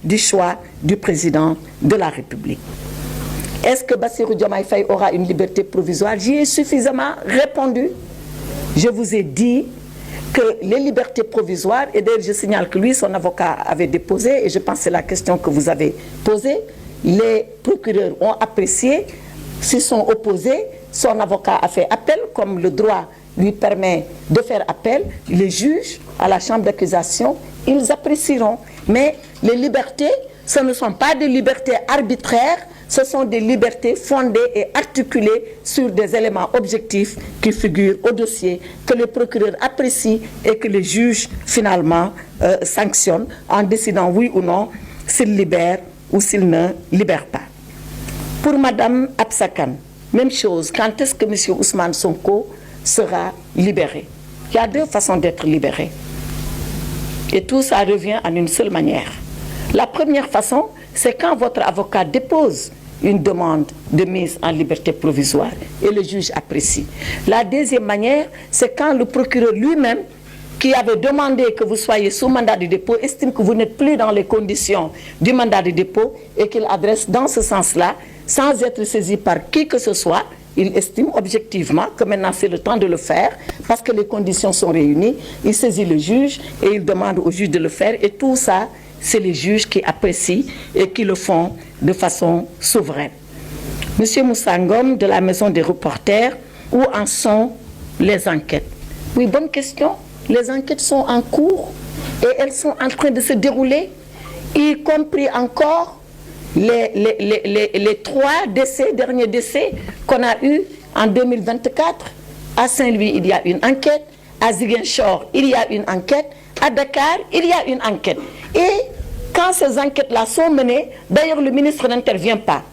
du choix du président de la République. Est-ce que Bassirou Diomaye Faye aura une liberté provisoire? J'y ai suffisamment répondu. Je vous ai dit que les libertés provisoires, et d'ailleurs je signale que lui, son avocat avait déposé, et je pense que c'est la question que vous avez posée, les procureurs ont apprécié, s'ils sont opposés, son avocat a fait appel, comme le droit lui permet de faire appel, les juges à la chambre d'accusation, ils apprécieront. Mais les libertés, ce ne sont pas des libertés arbitraires, ce sont des libertés fondées et articulées sur des éléments objectifs qui figurent au dossier, que le procureur apprécie et que le juge finalement sanctionne en décidant oui ou non s'il libère ou s'il ne libère pas. Pour Madame Absakan, même chose, quand est-ce que M. Ousmane Sonko sera libéré? Il y a deux façons d'être libéré. Et tout ça revient en une seule manière. La première façon, c'est quand votre avocat dépose une demande de mise en liberté provisoire et le juge apprécie. La deuxième manière, c'est quand le procureur lui-même, qui avait demandé que vous soyez sous mandat de dépôt, estime que vous n'êtes plus dans les conditions du mandat de dépôt et qu'il adresse dans ce sens-là, sans être saisi par qui que ce soit, il estime objectivement que maintenant c'est le temps de le faire parce que les conditions sont réunies, il saisit le juge et il demande au juge de le faire et tout ça, c'est les juges qui apprécient et qui le font de façon souveraine. Monsieur Moussa Ngom de la Maison des reporters, où en sont les enquêtes? Oui, bonne question. Les enquêtes sont en cours et elles sont en train de se dérouler, y compris encore les 3 décès, derniers décès qu'on a eus en 2024. À Saint-Louis, il y a une enquête. À Ziguinchor, il y a une enquête. À Dakar, il y a une enquête. Et quand ces enquêtes-là sont menées, d'ailleurs le ministre n'intervient pas.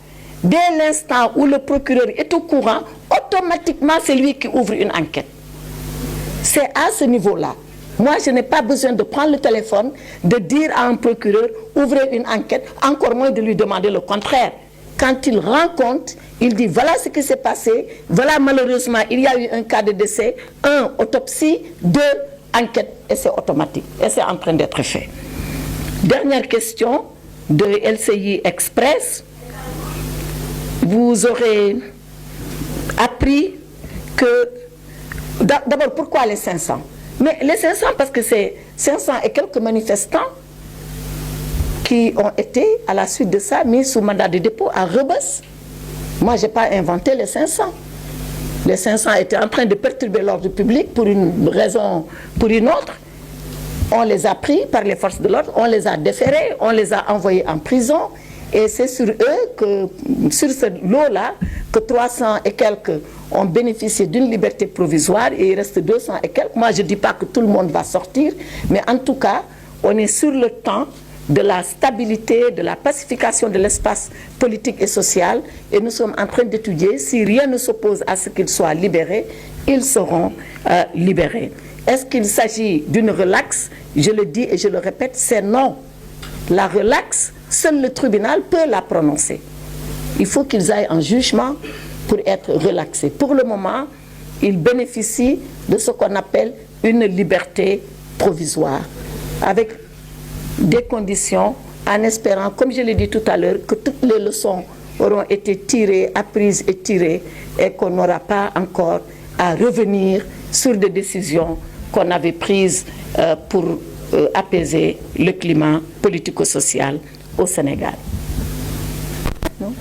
Dès l'instant où le procureur est au courant, automatiquement c'est lui qui ouvre une enquête. C'est à ce niveau-là. Moi, je n'ai pas besoin de prendre le téléphone, de dire à un procureur, ouvrez une enquête, encore moins de lui demander le contraire. Quand il rend compte, il dit, voilà ce qui s'est passé, voilà malheureusement, il y a eu un cas de décès, 1, autopsie, 2, enquête, et c'est automatique, et c'est en train d'être fait. Dernière question de LCI Express. Vous aurez appris que... D'abord, pourquoi les 500? Mais les 500, parce que c'est 500 et quelques manifestants qui ont été, à la suite de ça, mis sous mandat de dépôt à Rebeuss. Moi, je n'ai pas inventé les 500. Les 500 étaient en train de perturber l'ordre public pour une raison, pour une autre. On les a pris par les forces de l'ordre, on les a déférés, on les a envoyés en prison. Et c'est sur eux, que, sur ce lot-là, que 300 et quelques ont bénéficié d'une liberté provisoire et il reste 200 et quelques. Moi, je ne dis pas que tout le monde va sortir, mais en tout cas, on est sur le temps de la stabilité, de la pacification de l'espace politique et social et nous sommes en train d'étudier, si rien ne s'oppose à ce qu'ils soient libérés, ils seront libérés. Est-ce qu'il s'agit d'une relaxe? Je le dis et je le répète, c'est non. La relaxe, seul le tribunal peut la prononcer. Il faut qu'ils aillent en jugement pour être relaxés. Pour le moment, ils bénéficient de ce qu'on appelle une liberté provisoire, avec des conditions, en espérant, comme je l'ai dit tout à l'heure, que toutes les leçons auront été tirées, apprises et tirées, et qu'on n'aura pas encore à revenir sur des décisions qu'on avait prises pour apaiser le climat politico-social au Sénégal. Non?